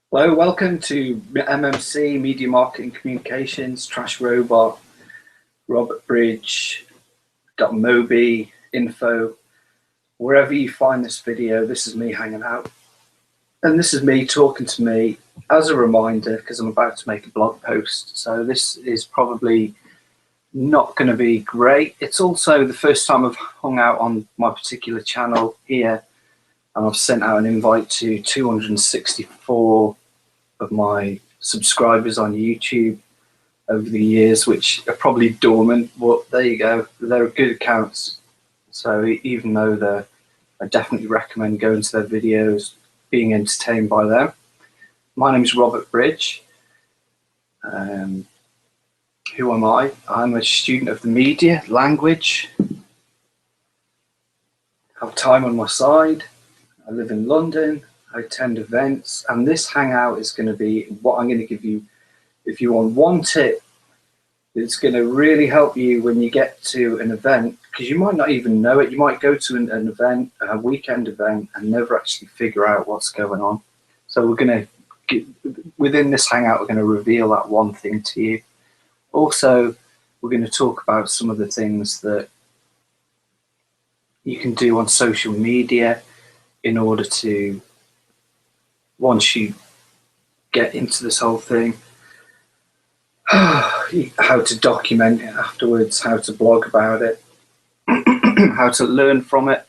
Hello, welcome to MMC, Media Marketing Communications, Trash Robot, Robert Bridge, Moby, Info. Wherever you find this video, this is me hanging out. And this is me talking to me as a reminder, because I'm about to make a blog post. So this is probably not going to be great. It's also the first time I've hung out on my particular channel here. And I've sent out an invite to 264 of my subscribers on YouTube over the years, which are probably dormant, but there you go. They're good accounts. So even though I definitely recommend going to their videos, being entertained by them. My name is Robert Bridge. Who am I? I'm a student of the media, language. Have time on my side. I live in London, I attend events, and this hangout is going to be what I'm going to give you. If you want one tip, it's going to really help you when you get to an event, because you might not even know it. You might go to an event, a weekend event, and never actually figure out what's going on. So we're going to, within this hangout, we're going to reveal that one thing to you. Also, we're going to talk about some of the things that you can do on social media in order to, once you get into this whole thing, how to document it afterwards, how to blog about it, how to learn from it.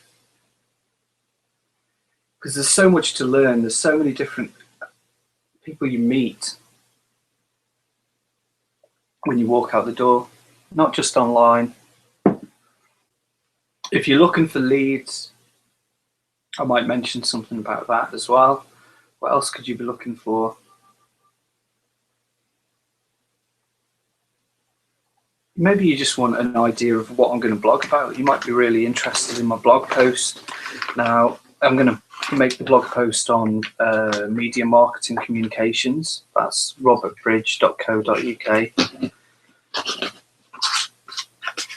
Because there's so much to learn. There's so many different people you meet when you walk out the door, not just online. If you're looking for leads, I might mention something about that as well. What else could you be looking for? Maybe you just want an idea of what I'm going to blog about. You might be really interested in my blog post. Now, I'm going to make the blog post on media marketing communications. That's robertbridge.co.uk.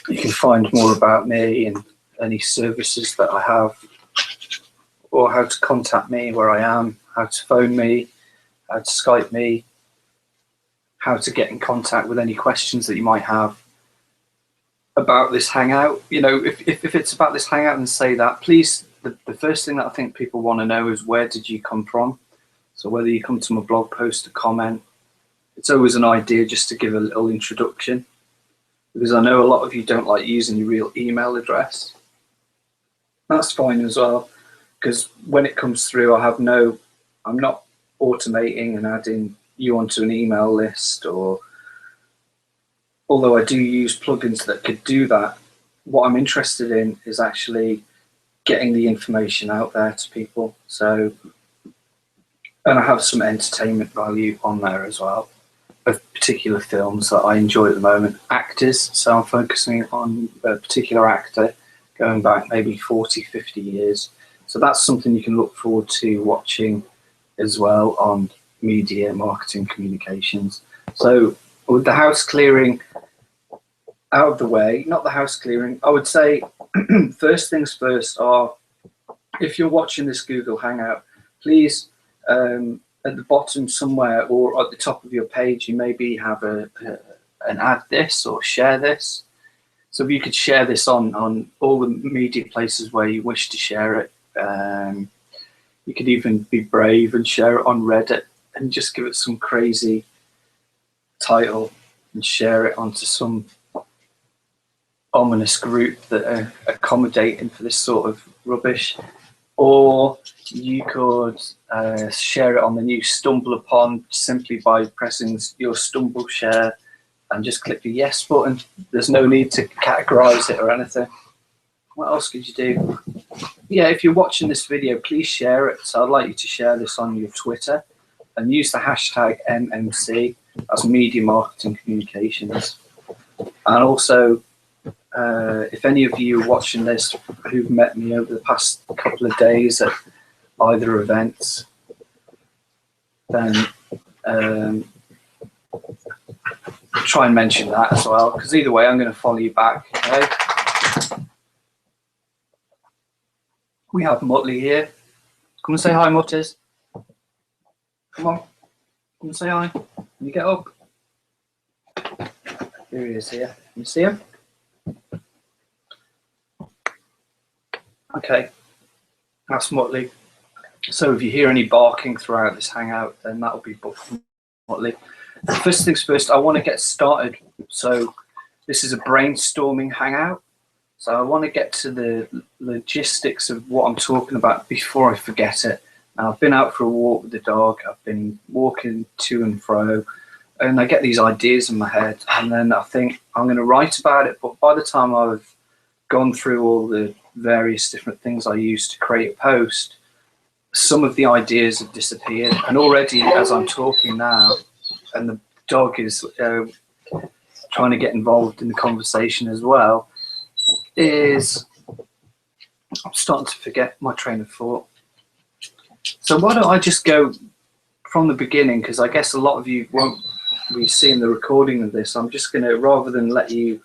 You can find more about me and any services that I have, or how to contact me where I am, how to phone me, how to Skype me, how to get in contact with any questions that you might have about this hangout. You know, if it's about this hangout, and say that, please, the first thing that I think people want to know is, where did you come from? So whether you come to my blog post, a comment, it's always an idea just to give a little introduction, because I know a lot of you don't like using your real email address. That's fine as well, because when it comes through, I'm not automating and adding you onto an email list, or although I do use plugins that could do that. What I'm interested in is actually getting the information out there to people. So, and I have some entertainment value on there as well, of particular films that I enjoy at the moment. Actors, so I'm focusing on a particular actor going back maybe 40, 50 years. So that's something you can look forward to watching as well on media marketing communications. So with the house clearing out of the way, not the house clearing, I would say first things first are, if you're watching this Google Hangout, please, at the bottom somewhere or at the top of your page, you maybe have an add this or share this. So if you could share this on all the media places where you wish to share it. You could even be brave and share it on Reddit and just give it some crazy title and share it onto some ominous group that are accommodating for this sort of rubbish. Or you could share it on the new StumbleUpon simply by pressing your Stumble share and just click the yes button. There's no need to categorize it or anything. What else could you do? Yeah, if you're watching this video, please share it. So I'd like you to share this on your Twitter and use the hashtag MMC, that's Media Marketing Communications. And also, if any of you are watching this who've met me over the past couple of days at either events, then try and mention that as well, because either way I'm going to follow you back. Okay? We have Muttley here. Come and say hi, Mutters. Come on. and say hi. Can you get up? Here he is here. Can you see him? Okay, that's Muttley. So if you hear any barking throughout this hangout, then that'll be Muttley. First things first, I want to get started. So this is a brainstorming hangout. So I want to get to the logistics of what I'm talking about before I forget it. Now, I've been out for a walk with the dog. I've been walking to and fro, and I get these ideas in my head, and then I think I'm going to write about it. But by the time I've gone through all the various different things I use to create a post, some of the ideas have disappeared. And already, as I'm talking now, and the dog is trying to get involved in the conversation as well, is I'm starting to forget my train of thought. So why don't I just go from the beginning, because I guess a lot of you won't be seeing the recording of this. I'm just going to, rather than let you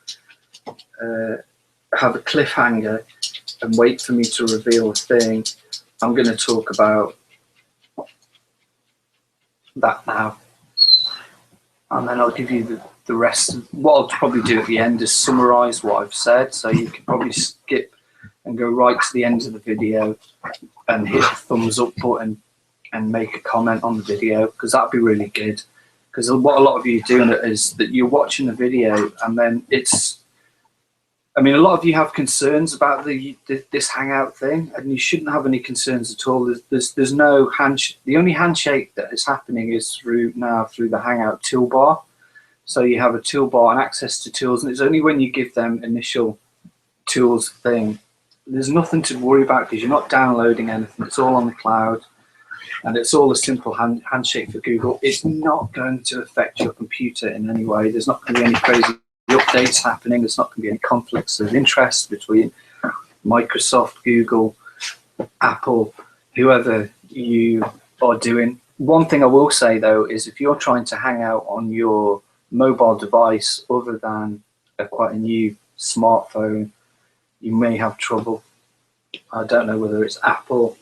have a cliffhanger and wait for me to reveal a thing, I'm going to talk about that now. And then I'll give you the rest. What I'll probably do at the end is summarize what I've said, so you can probably skip and go right to the end of the video and hit the thumbs up button and make a comment on the video, because that'd be really good. Because what a lot of you are doing is that you're watching the video and then it's, I mean, a lot of you have concerns about this hangout thing, and you shouldn't have any concerns at all. There's no handshake. The only handshake that is happening is through the hangout toolbar. So you have a toolbar and access to tools, and it's only when you give them initial tools thing. There's nothing to worry about because you're not downloading anything. It's all on the cloud, and it's all a simple handshake for Google. It's not going to affect your computer in any way. There's not going to be any crazy updates happening. There's not going to be any conflicts of interest between Microsoft, Google, Apple, whoever you are doing. One thing I will say though is if you're trying to hang out on your mobile device other than quite a new smartphone, you may have trouble. I don't know whether it's Apple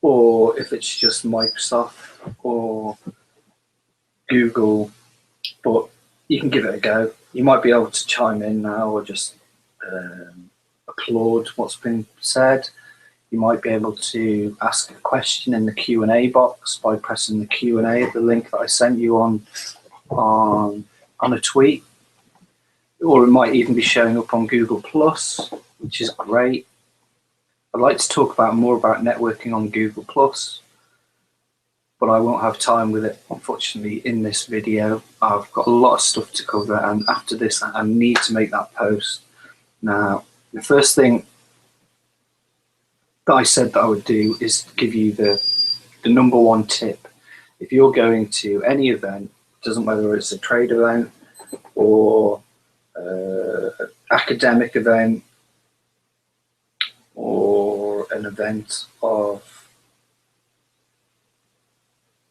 or if it's just Microsoft or Google, but you can give it a go. You might be able to chime in now or just applaud what's been said. You might be able to ask a question in the Q&A box by pressing the Q&A at the link that I sent you on a tweet, or it might even be showing up on Google Plus, which is great. I'd like to talk more about networking on Google Plus, but I won't have time with it, unfortunately, in this video. I've got a lot of stuff to cover, and after this, I need to make that post. Now, the first thing that I said that I would do is give you the number one tip. If you're going to any event, doesn't matter whether it's a trade event or academic event or an event of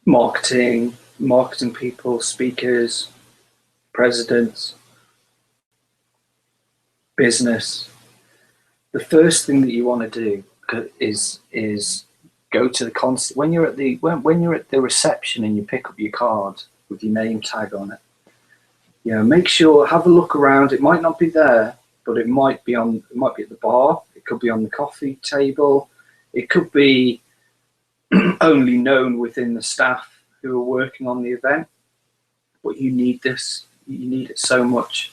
marketing people, speakers, presidents, business, the first thing that you want to do is go to the concert. When you're at the reception and you pick up your card with your name tag on it, you know, make sure, have a look around. It might not be there, but it might be at the bar. It could be on the coffee table. It could be only known within the staff who are working on the event. But you need this. You need it so much,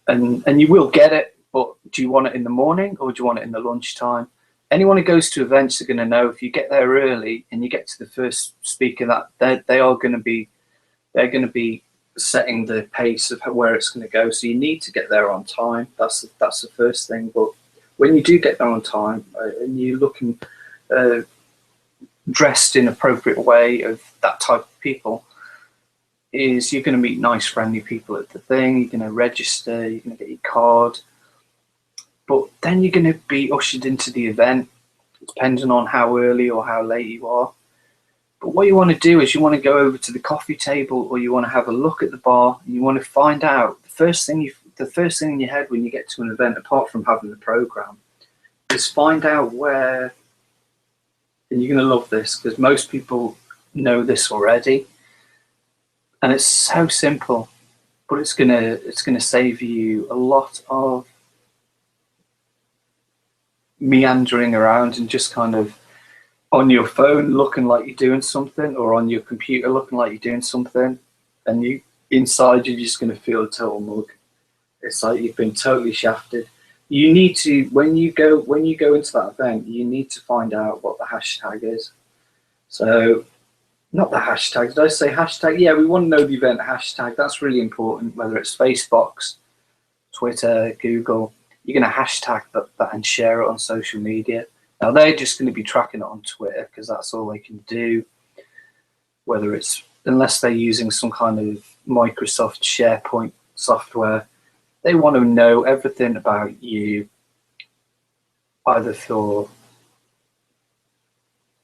and you will get it. But do you want it in the morning or do you want it in the lunchtime? Anyone who goes to events are going to know if you get there early and you get to the first speaker, that they're going to be setting the pace of where it's going to go. So you need to get there on time. That's the first thing. But when you do get there on time and you're looking dressed in an appropriate way of that type of people, is you're going to meet nice, friendly people at the thing. You're going to register. You're going to get your card. But then you're going to be ushered into the event, depending on how early or how late you are. But what you want to do is you want to go over to the coffee table, or you want to have a look at the bar, and you want to find out the first thing in your head when you get to an event, apart from having the program, is find out where. And you're going to love this because most people know this already. And it's so simple, but it's gonna save you a lot of meandering around and just kind of on your phone looking like you're doing something, or on your computer looking like you're doing something, and you inside you're just going to feel a total mug. It's like you've been totally shafted. You need to, when you go into that event, you need to find out what the hashtag is. So not the hashtag, did I say hashtag? Yeah, we want to know the event hashtag. That's really important, whether it's Facebox, Twitter, Google. You're going to hashtag that and share it on social media. Now they're just going to be tracking it on Twitter because that's all they can do. Whether it's, unless they're using some kind of Microsoft SharePoint software, they want to know everything about you, either for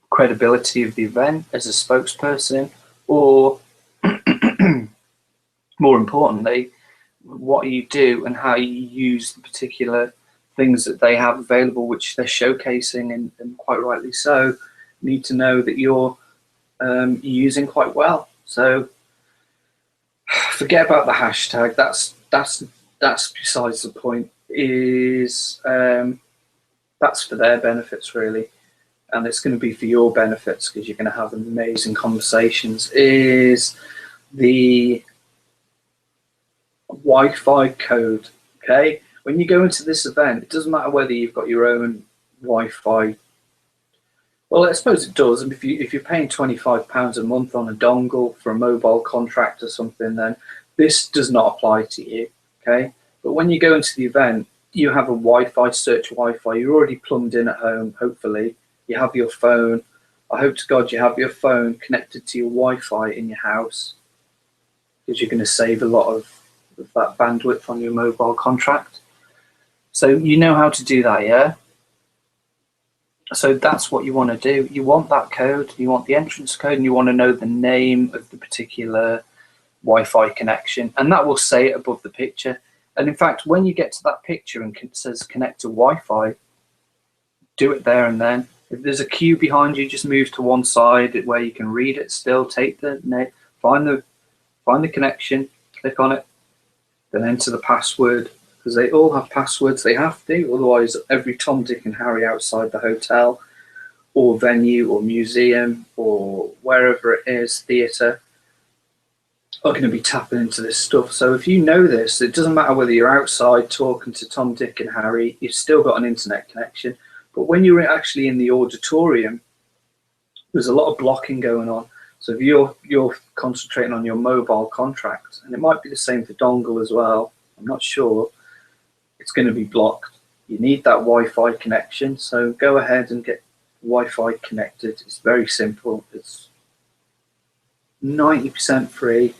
credibility of the event as a spokesperson, or more importantly, what you do and how you use the particular things that they have available, which they're showcasing, and quite rightly so, need to know that you're using quite well. So forget about the hashtag. That's besides the point. Is that's for their benefits really, and it's going to be for your benefits because you're going to have amazing conversations. Is the Wi-Fi code. Okay, when you go into this event, it doesn't matter whether you've got your own Wi-Fi. Well, I suppose it does. And if you're paying £25 a month on a dongle for a mobile contract or something, then this does not apply to you. Okay, but when you go into the event, you have a Wi-Fi, search Wi-Fi. You're already plumbed in at home. Hopefully, you have your phone. I hope to God you have your phone connected to your Wi-Fi in your house, because you're going to save a lot of that bandwidth on your mobile contract. So you know how to do that, yeah? So that's what you want to do. You want that code, you want the entrance code, and you want to know the name of the particular Wi-Fi connection, and that will say it above the picture. And in fact, when you get to that picture and it says connect to Wi-Fi, do it there and then. If there's a queue behind you, just move to one side where you can read it still, take the name, find the connection, click on it, then enter the password, because they all have passwords. They have to, otherwise every Tom, Dick and Harry outside the hotel or venue or museum or wherever it is, theatre, are going to be tapping into this stuff. So if you know this, it doesn't matter whether you're outside talking to Tom, Dick and Harry, you've still got an internet connection. But when you're actually in the auditorium, there's a lot of blocking going on. So if you're concentrating on your mobile contract, and it might be the same for dongle as well, I'm not sure, it's going to be blocked. You need that Wi-Fi connection, so go ahead and get Wi-Fi connected. It's very simple. It's 90% free,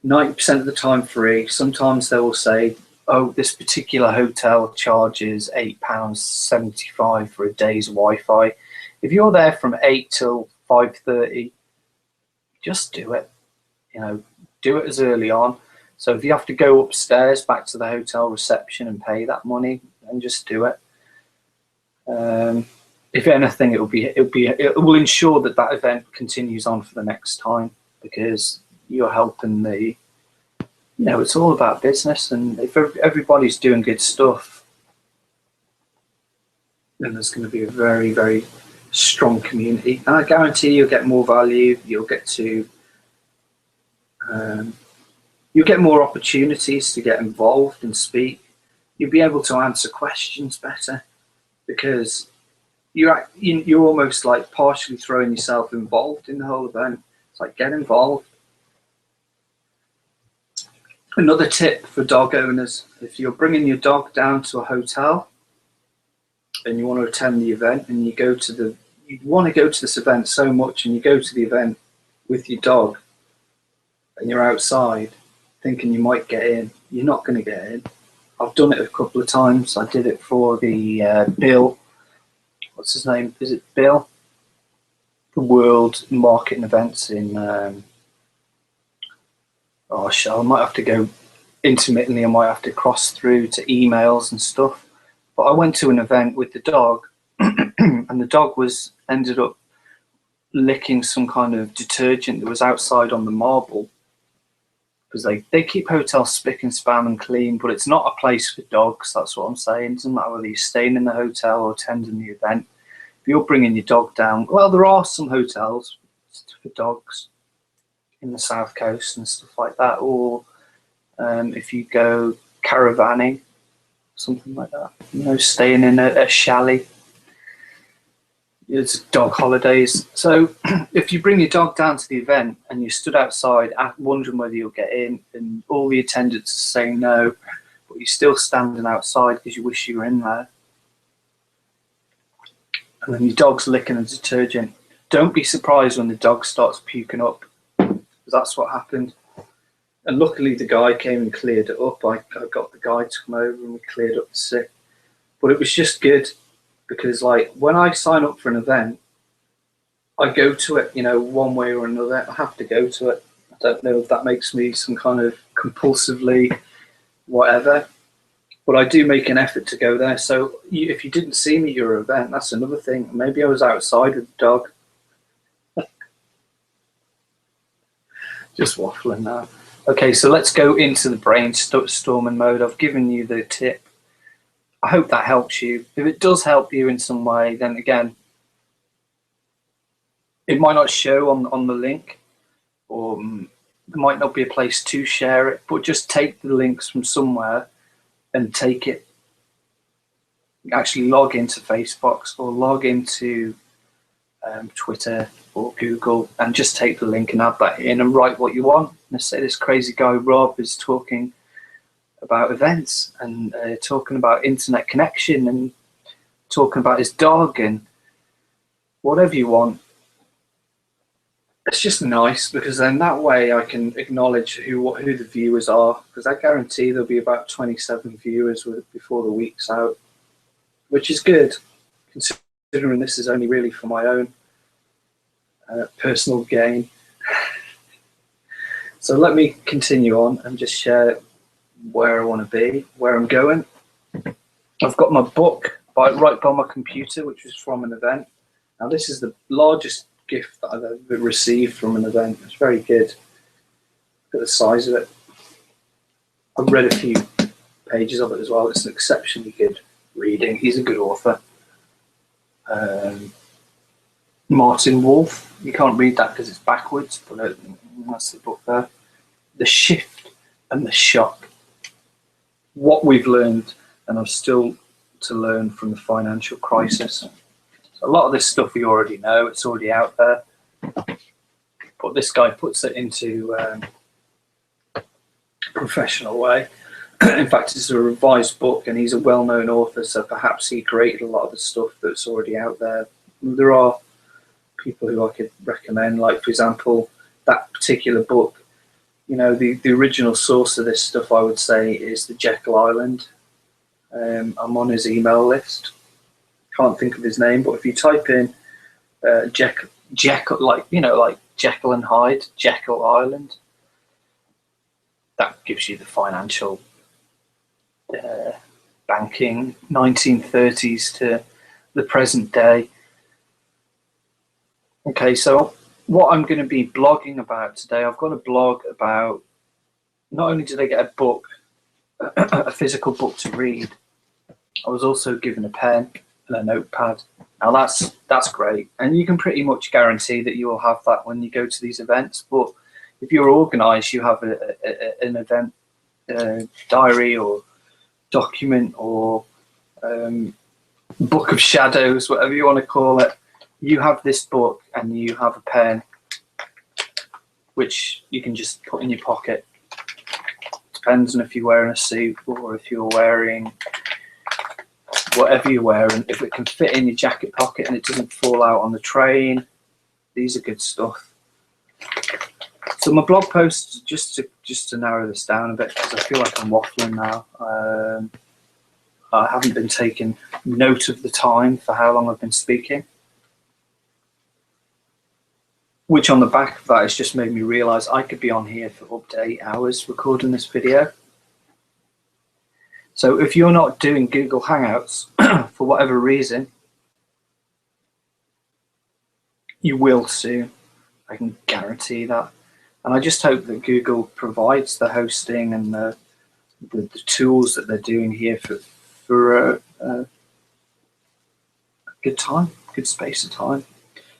90% of the time free. Sometimes they will say, oh, this particular hotel charges £8.75 for a day's Wi-Fi. If you're there from 8 till 5:30, just do it. You know, do it as early on. So if you have to go upstairs back to the hotel reception and pay that money, then just do it. If anything, it will ensure that that event continues on for the next time, because you're helping the, you know, it's all about business, and if everybody's doing good stuff, then there's going to be a very, very strong community, and I guarantee you'll get more value. You'll get to you'll get more opportunities to get involved and speak. You'll be able to answer questions better, because you're almost like partially throwing yourself involved in the whole event. It's like, get involved. Another tip for dog owners: if you're bringing your dog down to a hotel and you want to attend the event, and you want to go to this event so much, and you go to the event with your dog and you're outside thinking you might get in, you're not going to get in. I've done it a couple of times. I did it for the Bill, what's his name? Is it Bill? The World Marketing Events in, I might have to go intermittently, I might have to cross through to emails and stuff. But I went to an event with the dog, and the dog ended up licking some kind of detergent that was outside on the marble. because they keep hotels spick and span and clean, but it's not a place for dogs. That's what I'm saying. It doesn't matter whether you're staying in the hotel or attending the event. If you're bringing your dog down, well, there are some hotels for dogs in the South Coast and stuff like that, or if you go caravanning, something like that, you know, staying in a chalet. It's dog holidays. So if you bring your dog down to the event and you stood outside wondering whether you'll get in, and all the attendants are saying no, but you're still standing outside because you wish you were in there, and then your dog's licking a detergent, don't be surprised when the dog starts puking up, because that's what happened. And luckily the guy came and cleared it up. I got the guy to come over and we cleared up the sick. But it was just good, because like when I sign up for an event, I go to it, you know, one way or another. I have to go to it. I don't know if that makes me some kind of compulsively whatever, but I do make an effort to go there. So if you didn't see me at your event, that's another thing. Maybe I was outside with the dog. Just waffling now. Okay, so let's go into the brainstorming mode. I've given you the tip. I hope that helps you. If it does help you in some way, then again, it might not show on the link, or there might not be a place to share it, but just take the links from somewhere and take it. Actually log into Facebook or log into Twitter or Google and just take the link and add that in and write what you want. Let's say this crazy guy Rob is talking about events and talking about internet connection and talking about his dog and whatever you want. It's just nice, because then that way I can acknowledge who the viewers are, because I guarantee there'll be about 27 viewers before the week's out, which is good, considering this is only really for my own personal gain. So let me continue on and just share where I want to be, where I'm going. I've got my book right by my computer, which was from an event. Now this is the largest gift that I've ever received from an event. It's very good. Look at the size of it. I've read a few pages of it as well. It's an exceptionally good reading. He's a good author. Martin Wolf. You can't read that because it's backwards, but that's the book there. The Shift and the Shock. What we've learned, and I'm still to learn from the financial crisis. So a lot of this stuff we already know, it's already out there. But this guy puts it into a professional way. In fact, it's a revised book, and he's a well-known author, so perhaps he created a lot of the stuff that's already out there. There are people who I could recommend, like, for example, that particular book. You know, the original source of this stuff, I would say, is the Jekyll Island. I'm on his email list. Can't think of his name, but if you type in Jekyll, like, you know, like Jekyll and Hyde, Jekyll Island, that gives you the financial banking, 1930s to the present day. Okay, so what I'm going to be blogging about today, I've got a blog about, not only did I get a book, a physical book to read, I was also given a pen and a notepad. Now that's great, and you can pretty much guarantee that you will have that when you go to these events. But if you're organised, you have an event diary or document or book of shadows, whatever you want to call it. You have this book and you have a pen, which you can just put in your pocket. Depends on if you're wearing a suit or if you're wearing whatever you're wearing. If it can fit in your jacket pocket and it doesn't fall out on the train, these are good stuff. So my blog post, just to narrow this down a bit, because I feel like I'm waffling now. I haven't been taking note of the time for how long I've been speaking, which on the back of that has just made me realise I could be on here for up to 8 hours recording this video. So if you're not doing Google Hangouts for whatever reason, you will soon. I can guarantee that. And I just hope that Google provides the hosting and the tools that they're doing here for a good time, good space of time.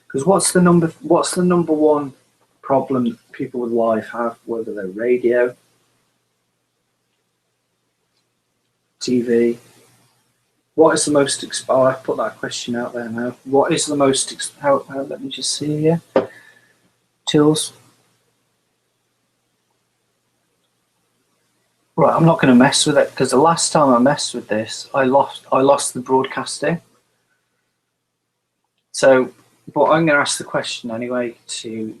Because what's the number one problem that people with live have, whether they're radio, TV? What is the most? Oh, I put that question out there now. What is the most? Let me just see here. Tools. Right, I'm not going to mess with it because the last time I messed with this, I lost the broadcasting. So, but I'm going to ask the question anyway to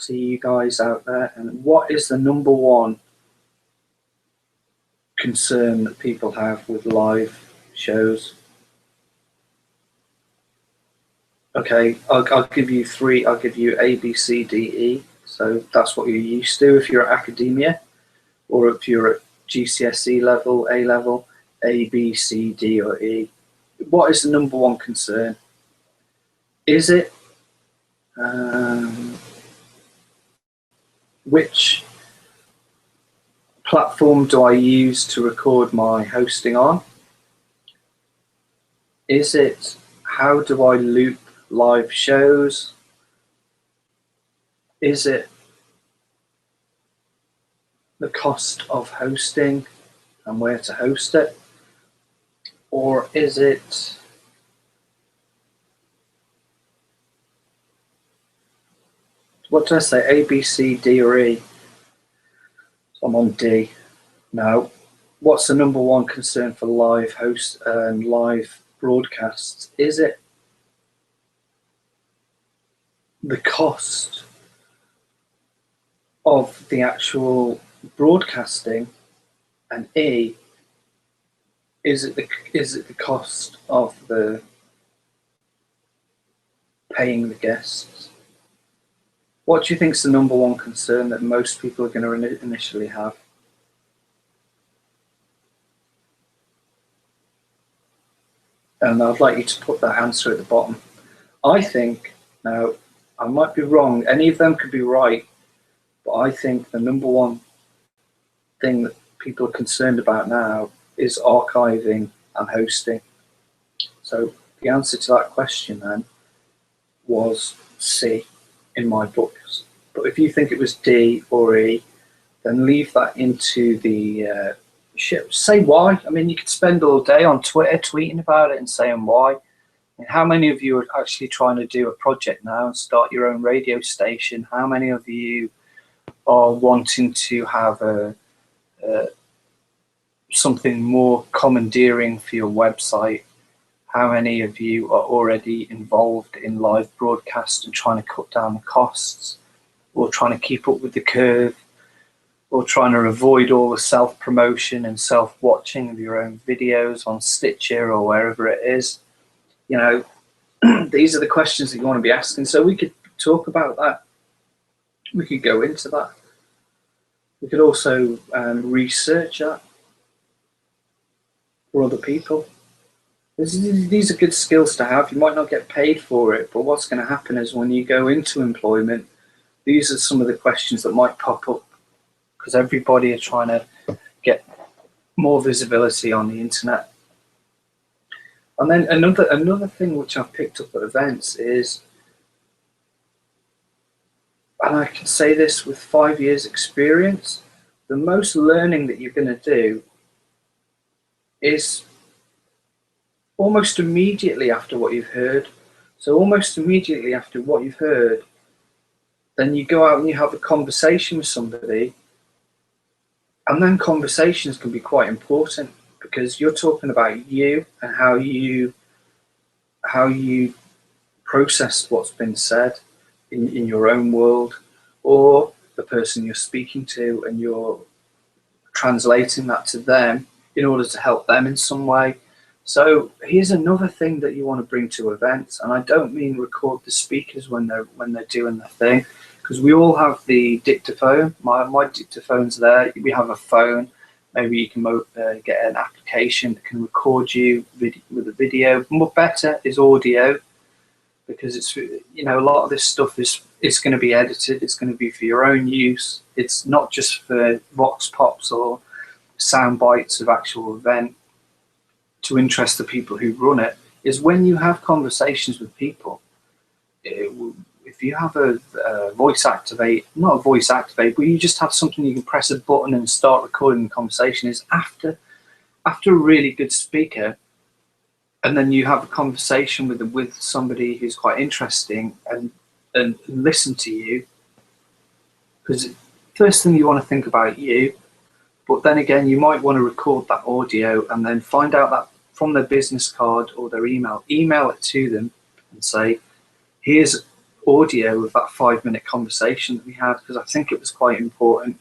you guys out there. And what is the number one concern that people have with live shows? Okay, I'll give you three. I'll give you A, B, C, D, E. So that's what you're used to if you're at academia, or if you're at GCSE level, A level, A, B, C, D, or E. What is the number one concern? Is it which platform do I use to record my hosting on? Is it how do I loop live shows? Is it the cost of hosting and where to host it? Or is it what did I say? A, B, C, D, or E? So I'm on D. Now, what's the number one concern for live hosts and live broadcasts? Is it the cost of the actual broadcasting? And E, is it the cost of the paying the guests? What do you think is the number one concern that most people are going to initially have? And I'd like you to put that answer at the bottom. I think, now, I might be wrong, any of them could be right, but I think the number one thing that people are concerned about now is archiving and hosting. So the answer to that question then was C in my books. But if you think it was D or E, then leave that into the say why. I mean, you could spend all day on Twitter tweeting about it and saying why. I mean, how many of you are actually trying to do a project now and start your own radio station? How many of you are wanting to have something more commandeering for your website? How many of you are already involved in live broadcast and trying to cut down the costs, or trying to keep up with the curve, or trying to avoid all the self-promotion and self-watching of your own videos on Stitcher or wherever it is? You know, these are the questions that you want to be asking. So we could talk about that. We could go into that. We could also research that for other people. These are good skills to have. You might not get paid for it, but what's going to happen is when you go into employment, these are some of the questions that might pop up, because everybody is trying to get more visibility on the internet. And then another thing which I've picked up at events is, and I can say this with 5 years experience, the most learning that you're going to do is almost immediately after what you've heard. So almost immediately after what you've heard, then you go out and you have a conversation with somebody, and then conversations can be quite important because you're talking about you and how you process what's been said in your own world, or the person you're speaking to, and you're translating that to them in order to help them in some way. So here's another thing that you want to bring to events, and I don't mean record the speakers when they're doing the thing, because we all have the dictaphone. My dictaphone's there. We have a phone. Maybe you can get an application that can record you with a video. More better is audio, because it's, you know, a lot of this stuff is going to be edited. It's going to be for your own use. It's not just for vox pops or sound bites of actual event to interest the people who run it. Is when you have conversations with people, if you have a voice activate, not a voice activate, but you just have something you can press a button and start recording the conversation, is after a really good speaker, and then you have a conversation with somebody who's quite interesting and listen to you, because first thing you want to think about you, but then again you might want to record that audio and then find out that from their business card or their email it to them and say, here's audio of that 5-minute conversation that we had, because I think it was quite important.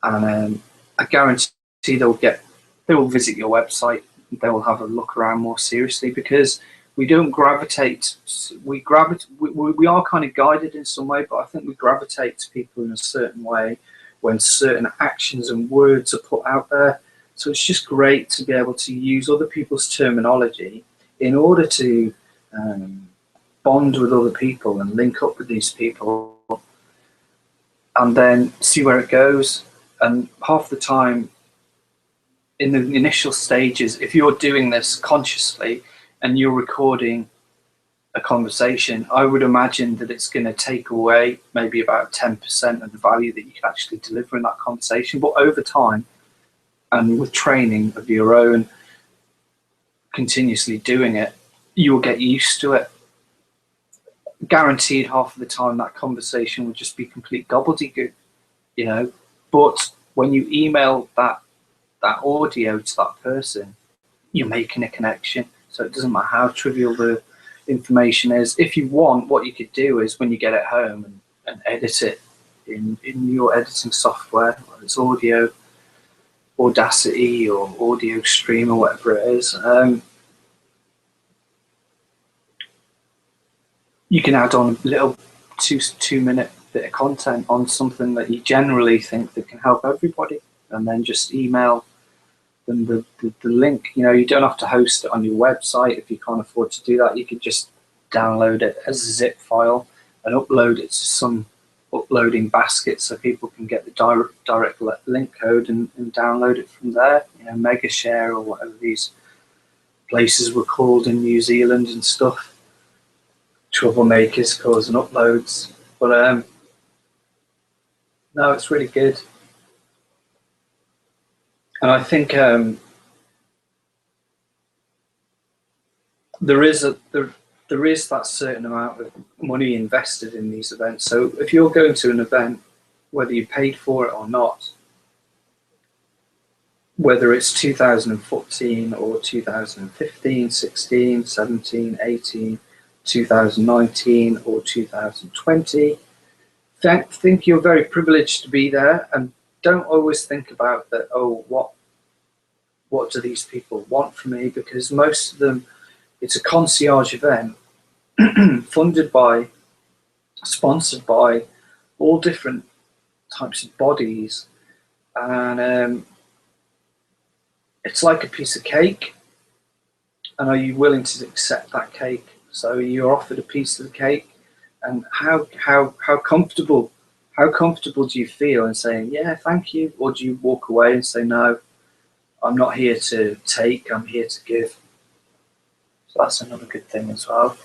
And I guarantee they will visit your website. They will have a look around more seriously, because we don't gravitate. We are kind of guided in some way, but I think we gravitate to people in a certain way when certain actions and words are put out there. So it's just great to be able to use other people's terminology in order to bond with other people and link up with these people, and then see where it goes. And half the time, in the initial stages, if you're doing this consciously and you're recording a conversation, I would imagine that it's going to take away maybe about 10% of the value that you can actually deliver in that conversation. But over time, and with training of your own, continuously doing it, you will get used to it. Guaranteed half of the time that conversation will just be complete gobbledygook, you know. But when you email that audio to that person, you're making a connection. So it doesn't matter how trivial the information is. If you want, what you could do is when you get it home and edit it in your editing software, whether it's audio, Audacity or Audio Stream or whatever it is, you can add on a little 2-minute bit of content on something that you generally think that can help everybody, and then just email them the link. You know, you don't have to host it on your website if you can't afford to do that. You could just download it as a zip file and upload it to some uploading basket so people can get the direct link code and download it from there. You know, Megashare or whatever these places were called in New Zealand and stuff. Troublemakers causing uploads. But no, it's really good. And I think there is that certain amount of money invested in these events. So if you're going to an event, whether you paid for it or not, whether it's 2014 or 2015, 16, 17, 18, 2019 or 2020, think you're very privileged to be there, and don't always think about that, oh, what do these people want from me? Because most of them, it's a concierge event funded by, sponsored by all different types of bodies, and it's like a piece of cake. And are you willing to accept that cake? So you're offered a piece of the cake, and how comfortable do you feel in saying, yeah, thank you, or do you walk away and say, no, I'm not here to take, I'm here to give? So that's another good thing as well.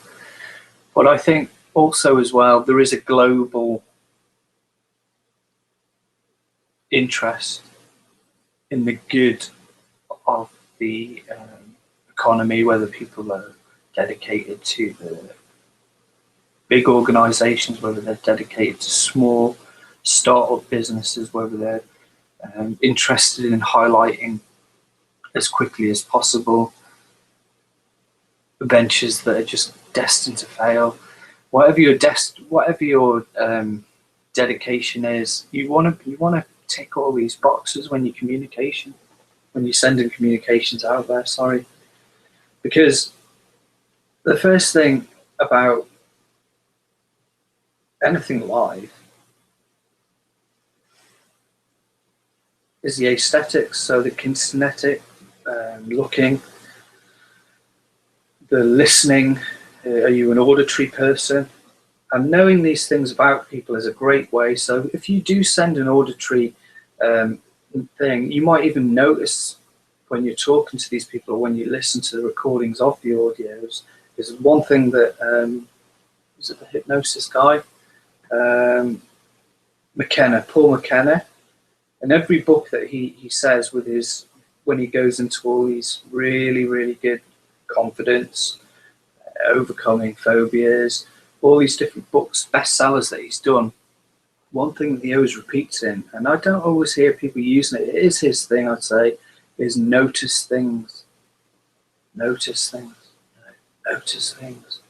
But I think also as well, there is a global interest in the good of the economy, whether people are dedicated to the big organizations, whether they're dedicated to small startup businesses, whether they're interested in highlighting as quickly as possible ventures that are just destined to fail. Whatever your dedication is, you want to tick all these boxes when you're sending communications out there. Sorry, because the first thing about anything live is the aesthetics, so the kinesthetic looking, the listening, Are you an auditory person? And knowing these things about people is a great way. So if you do send an auditory thing, you might even notice when you're talking to these people or when you listen to the recordings of the audios, is one thing that, was it the hypnosis guy? McKenna, Paul McKenna, in every book that he says with his, when he goes into all these really, really good confidence, overcoming phobias, all these different books, bestsellers that he's done, one thing that he always repeats in, and I don't always hear people using it, it is his thing, I'd say, is notice things. Notice things. Notice things.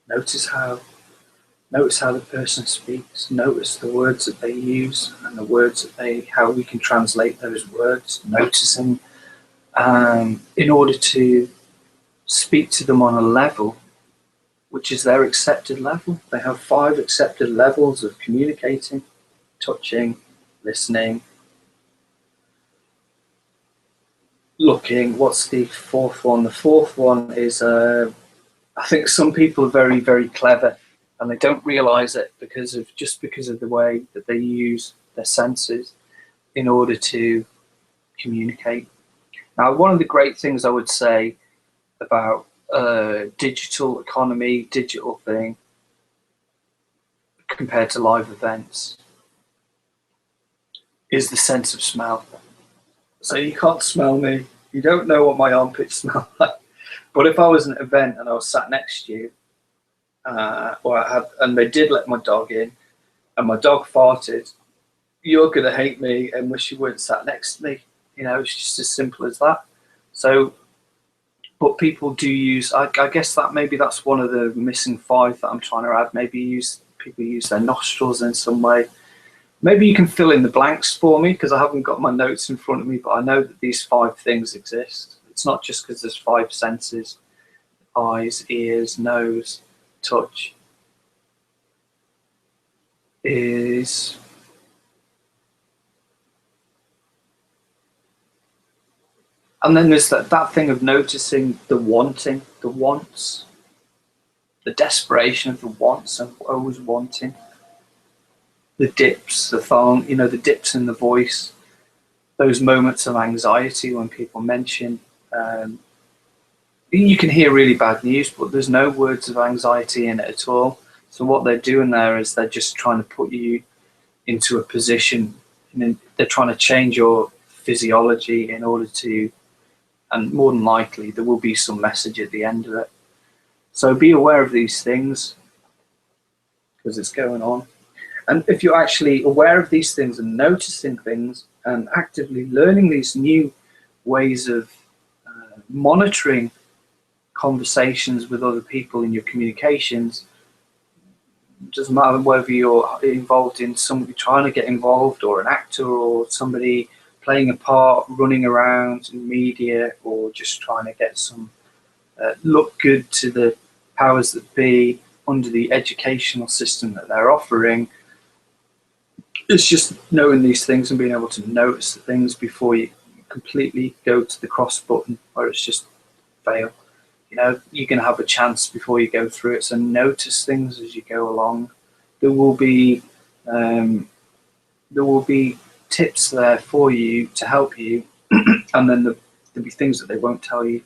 Notice how the person speaks. Notice the words that they use and the words that they, how we can translate those words. Noticing in order to speak to them on a level which is their accepted level. They have 5 accepted levels of communicating, touching, listening, looking. What's the 4th one? The 4th one is, I think some people are very, very clever and they don't realize it because of the way that they use their senses in order to communicate. Now, one of the great things I would say about digital economy, digital thing, compared to live events, is the sense of smell. So you can't smell me, you don't know what my armpits smell like, but if I was at an event and I was sat next to you, and they did let my dog in, and my dog farted, you're gonna hate me and wish you weren't sat next to me. You know, it's just as simple as that. So, but people do use, I guess that maybe that's one of the missing 5 that I'm trying to add. Maybe people use their nostrils in some way. Maybe you can fill in the blanks for me because I haven't got my notes in front of me, but I know that these 5 things exist. It's not just because there's 5 senses: eyes, ears, nose, touch. Is and then there's that thing of noticing the wanting, the wants, the desperation of the wants and always wanting. The dips, the dips in the voice, those moments of anxiety when people mention, you can hear really bad news, but there's no words of anxiety in it at all. So what they're doing there is they're just trying to put you into a position, and they're trying to change your physiology in order to, and more than likely there will be some message at the end of it. So be aware of these things because it's going on. And if you're actually aware of these things and noticing things and actively learning these new ways of monitoring conversations with other people in your communications, it doesn't matter whether you're involved in somebody trying to get involved, or an actor, or somebody playing a part, running around in media, or just trying to get some look good to the powers that be under the educational system that they're offering. It's just knowing these things and being able to notice the things before you completely go to the cross button where it's just fail. You know, you're going to have a chance before you go through it. So notice things as you go along. There will be tips there for you to help you, and then there'll be things that they won't tell you.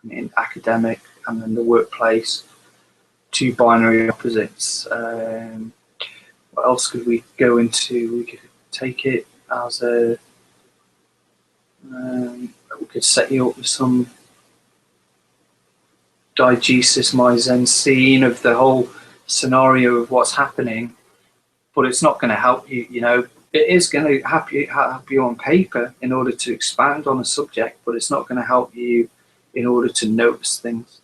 I mean, academic and then the workplace, 2 binary opposites. What else could we go into? We could take it as a. We could set you up with some diegesis, my Zen scene of the whole scenario of what's happening, but it's not going to help you. You know, it is going to help you on paper in order to expand on a subject, but it's not going to help you in order to notice things.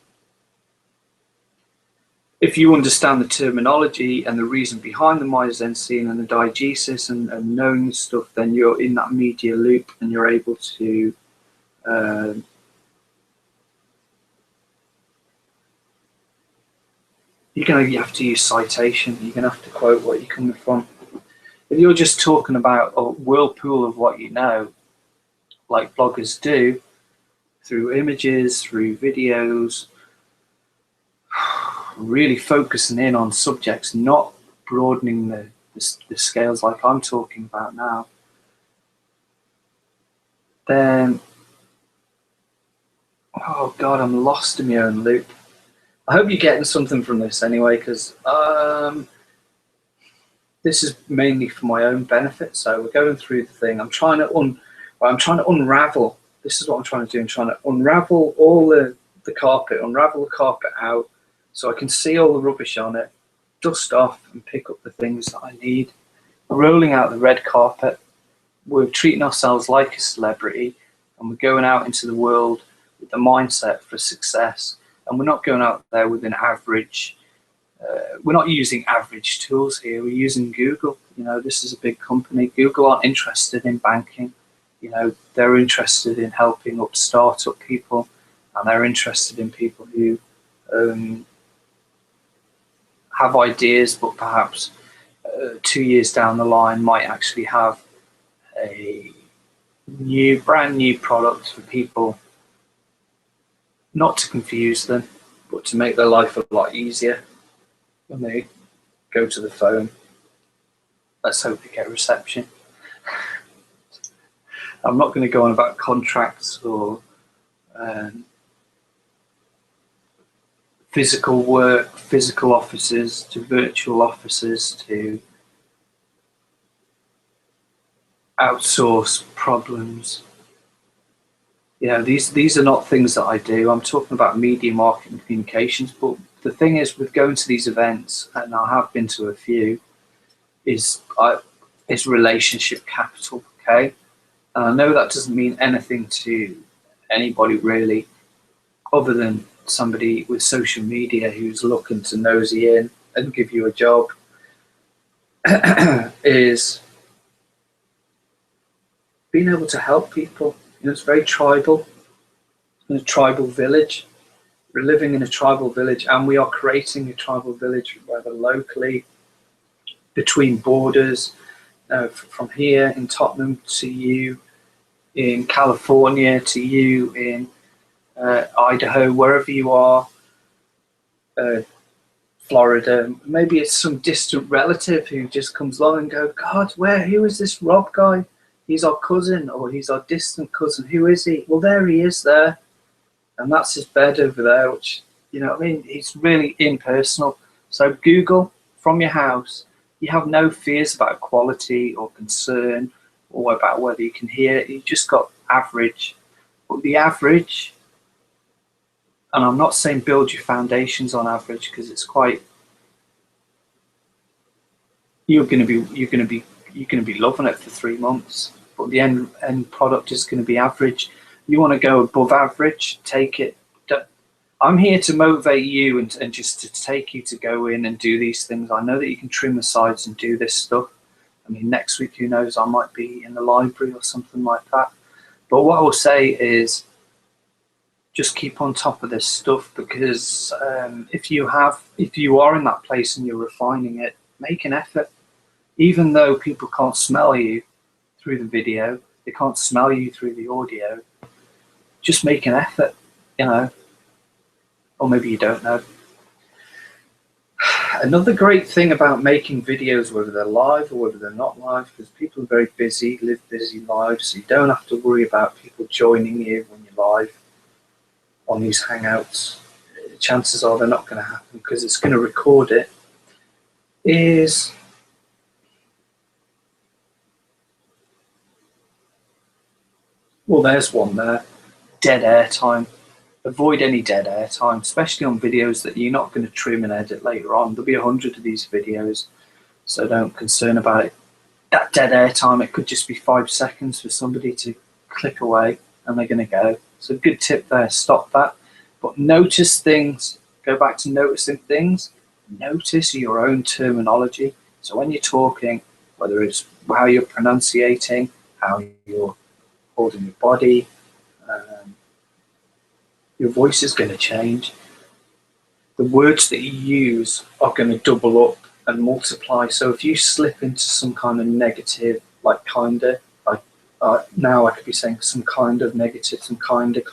If you understand the terminology and the reason behind the Myzen scene and the diegesis and knowing stuff, then you're in that media loop and you're able to you have to use citation. You're going to have to quote what you're coming from. If you're just talking about a whirlpool of what you know, like bloggers do, through images, through videos, really focusing in on subjects, not broadening the scales like I'm talking about now, then, oh God, I'm lost in my own loop. I hope you're getting something from this anyway, because this is mainly for my own benefit. So we're going through the thing. I'm trying to unravel. This is what I'm trying to do. I'm trying to unravel all the carpet, unravel the carpet out, so I can see all the rubbish on it, dust off, and pick up the things that I need. We're rolling out the red carpet. We're treating ourselves like a celebrity, and we're going out into the world with the mindset for success. And we're not going out there with an average. We're not using average tools here. We're using Google. You know, this is a big company. Google aren't interested in banking. You know, they're interested in helping up startup people, and they're interested in people who have ideas, but perhaps 2 years down the line might actually have a brand new product for people, not to confuse them, but to make their life a lot easier when they go to the phone. Let's hope they get reception. I'm not going to go on about contracts or physical work, physical offices to virtual offices to outsource problems. You know, these are not things that I do. I'm talking about media, marketing, communications. But the thing is, with going to these events, and I have been to a few, is relationship capital. Okay, and I know that doesn't mean anything to anybody really, other than somebody with social media who's looking to nosy in and give you a job. Is being able to help people. You know, it's very tribal. In a tribal village. We're living in a tribal village, and we are creating a tribal village, whether locally, between borders, from here in Tottenham to you in California, to you in Idaho, wherever you are, Florida. Maybe it's some distant relative who just comes along and go, God, who is this Rob guy? He's our cousin, or he's our distant cousin. Who is he? Well, there he is there. And that's his bed over there, which, you know what I mean? It's really impersonal. So Google from your house. You have no fears about quality or concern or about whether you can hear. You just got average. But the average, and I'm not saying build your foundations on average, because it's quite, you're going to be loving it for 3 months, but the end product is going to be average. You want to go above average, take it. I'm here to motivate you and just to take you to go in and do these things. I know that you can trim the sides and do this stuff. I mean, next week, who knows, I might be in the library or something like that. But what I will say is just keep on top of this stuff, because if you are in that place and you're refining it, make an effort. Even though people can't smell you through the video, they can't smell you through the audio, just make an effort, you know. Or maybe you don't know. Another great thing about making videos, whether they're live or whether they're not live, because people are very busy, live busy lives, so you don't have to worry about people joining you when you're live on these Hangouts. Chances are they're not going to happen because it's going to record it. Well, there's one there. Dead air time. Avoid any dead air time, especially on videos that you're not going to trim and edit later on. There'll be 100 of these videos, so don't concern about it. That dead air time, it could just be 5 seconds for somebody to click away and they're going to go. So a good tip there, stop that. But notice things, go back to noticing things. Notice your own terminology. So when you're talking, whether it's how you're pronunciating, how you're holding your body, your voice is going to change. The words that you use are going to double up and multiply. So if you slip into some kind of negative, like kinda, like now I could be saying some kind of negative, some kinda,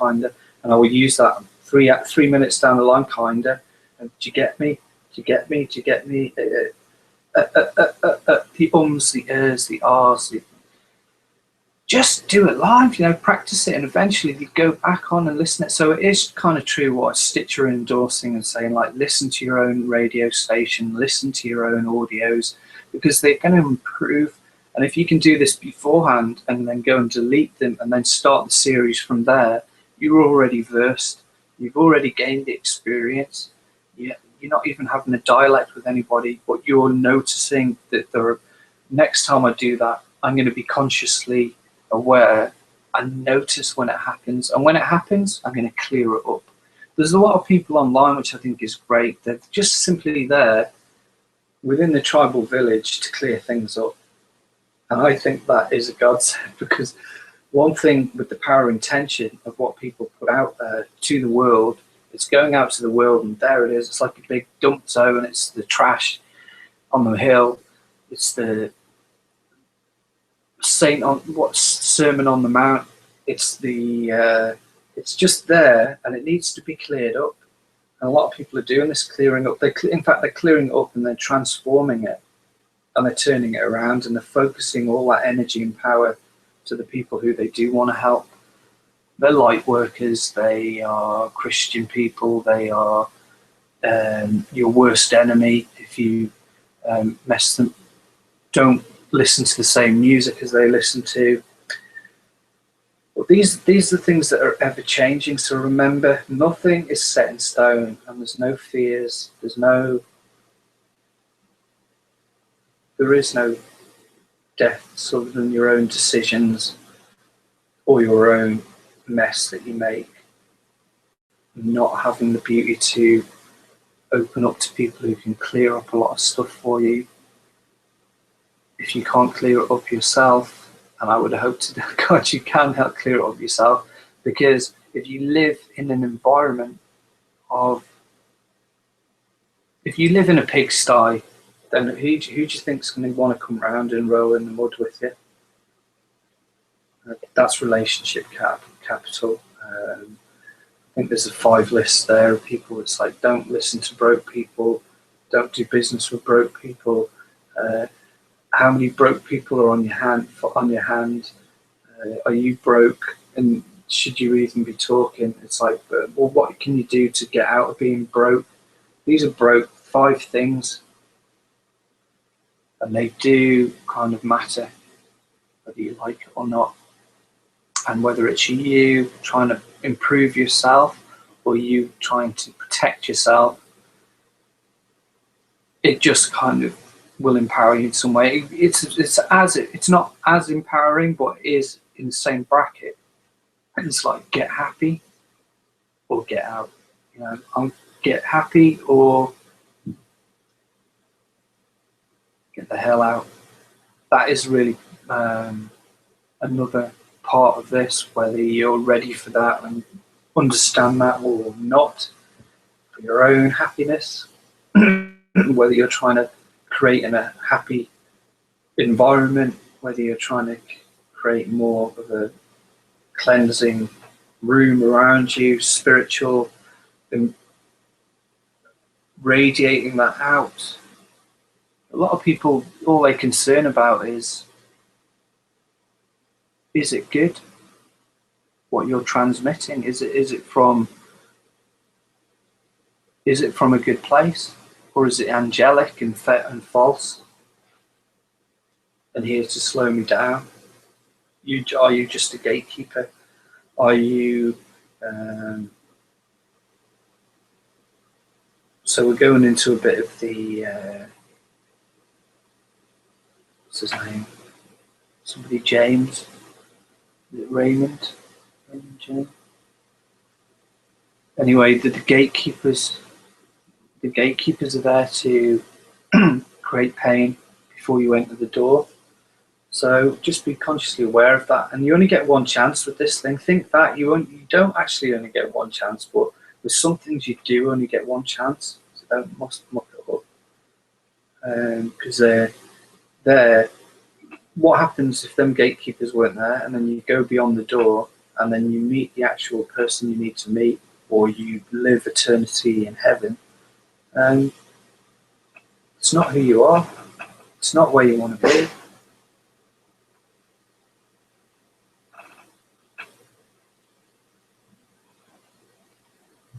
and I will use that 3 minutes down the line, kinda, Do you get me? Do you get me? Do you get me? The ums, the ers, the ahs. Just do it live, practice it, and eventually you go back on and listen to it. So it is kind of true what Stitcher are endorsing and saying, like, listen to your own radio station, listen to your own audios, because they're going to improve. And if you can do this beforehand and then go and delete them and then start the series from there, you're already versed. You've already gained the experience. You're not even having a dialect with anybody, but you're noticing that next time I do that, I'm going to be consciously aware and notice when it happens. And when it happens, I'm going to clear it up. There's a lot of people online, which I think is great. They're just simply there within the tribal village to clear things up. And I think that is a godsend, because one thing with the power intention of what people put out there to the world, it's going out to the world, and there it is. It's like a big dump zone. It's the trash on the hill. It's the Sermon on the Mount. It's it's just there, and it needs to be cleared up. And a lot of people are doing this, clearing up. In fact, they're clearing it up and they're transforming it, and they're turning it around, and they're focusing all that energy and power to the people who they do want to help. They're light workers. They are Christian people. They are your worst enemy if you mess them. Don't listen to the same music as they listen to. But these are things that are ever changing. So remember, nothing is set in stone, and there's no fears. There is no deaths other than your own decisions or your own mess that you make. Not having the beauty to open up to people who can clear up a lot of stuff for you. If you can't clear it up yourself, and I would hope to God you can help clear it up yourself, because if you live in an environment if you live in a pigsty, then who do you think is going to want to come around and roll in the mud with you? That's relationship capital. I think there's a 5 list there of people. It's like, don't listen to broke people, don't do business with broke people. How many broke people are on your hand? Are you broke? And should you even be talking? It's like, well, what can you do to get out of being broke? These are broke 5 things, and they do kind of matter, whether you like it or not. And whether it's you trying to improve yourself or you trying to protect yourself, it just kind of will empower you in some way. It's not as empowering, but it is in the same bracket. And it's like, get happy or get out. Get happy or get the hell out. That is really another part of this, whether you're ready for that and understand that or not, for your own happiness, whether you're trying to create a happy environment, whether you're trying to create more of a cleansing room around you, spiritual, and radiating that out. A lot of people, all they're concerned about is it good? What you're transmitting, is it from a good place, or is it angelic and false and here to slow me down? Are you just a gatekeeper? Are you so we're going into a bit of the what's his name? Somebody James. Is it Raymond? Raymond James? Anyway, the gatekeepers are there to create pain before you enter the door. So just be consciously aware of that. And you only get one chance with this thing. Think that you don't actually only get one chance, but with some things you do only get one chance. So don't muck it up. Because they're what happens if them gatekeepers weren't there, and then you go beyond the door and then you meet the actual person you need to meet, or you live eternity in heaven, It's not who you are. It's not where you want to be.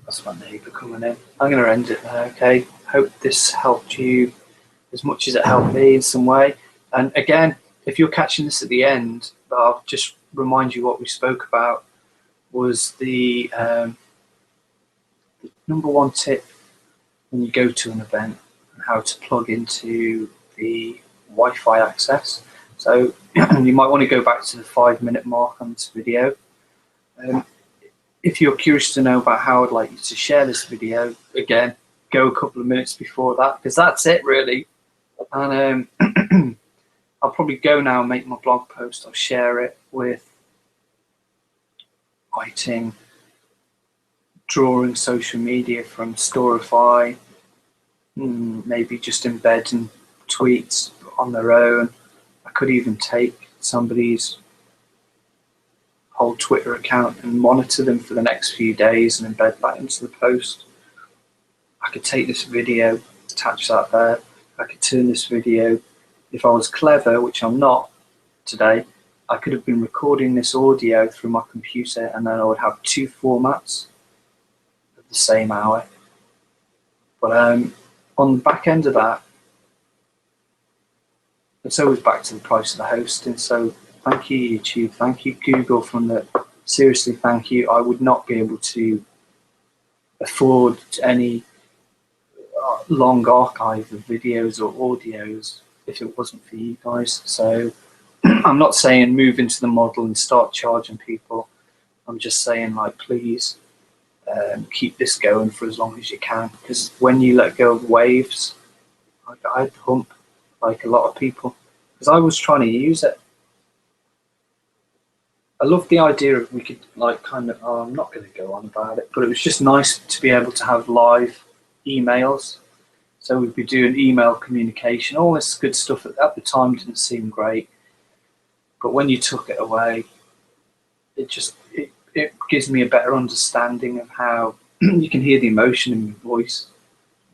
That's my neighbour coming in. I'm going to end it there, okay? Hope this helped you as much as it helped me in some way. And again, if you're catching this at the end, I'll just remind you what we spoke about was the number one tip when you go to an event and how to plug into the Wi-Fi access. So you might want to go back to the 5-minute mark on this video. If you're curious to know about how I'd like you to share this video, again, go a couple of minutes before that, because that's it really. And I'll probably go now and make my blog post. I'll share it with writing, drawing social media from Storify, maybe just embedding tweets on their own. I could even take somebody's whole Twitter account and monitor them for the next few days and embed that into the post. I could take this video, attach that there. I could turn this video, if I was clever, which I'm not today, I could have been recording this audio through my computer, and then I would have 2 formats of the same hour. But on the back end of that, it's always back to the price of the hosting. So thank you, YouTube. Thank you, Google, seriously, thank you. I would not be able to afford any long archive of videos or audios if it wasn't for you guys. So I'm not saying move into the model and start charging people. I'm just saying, like, please keep this going for as long as you can, because when you let go of waves, like I'd hump like a lot of people, because I was trying to use it. I love the idea of we could like kind of, I'm not going to go on about it, but it was just nice to be able to have live emails. So we'd be doing email communication, all this good stuff that at the time didn't seem great. But when you took it away, it gives me a better understanding of how you can hear the emotion in my voice.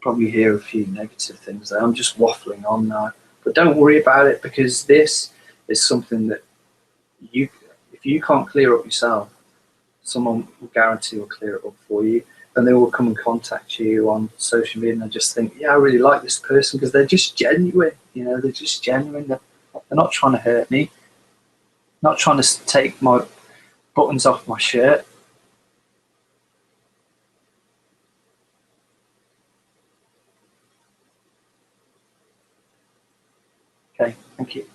Probably hear a few negative things there. I'm just waffling on now. But don't worry about it, because this is something that if you can't clear up yourself, someone will guarantee will clear it up for you. And they will come and contact you on social media, and they just think, yeah, I really like this person because they're just genuine. You know, they're just genuine. They're not trying to hurt me, not trying to take my buttons off my shirt. Okay, thank you.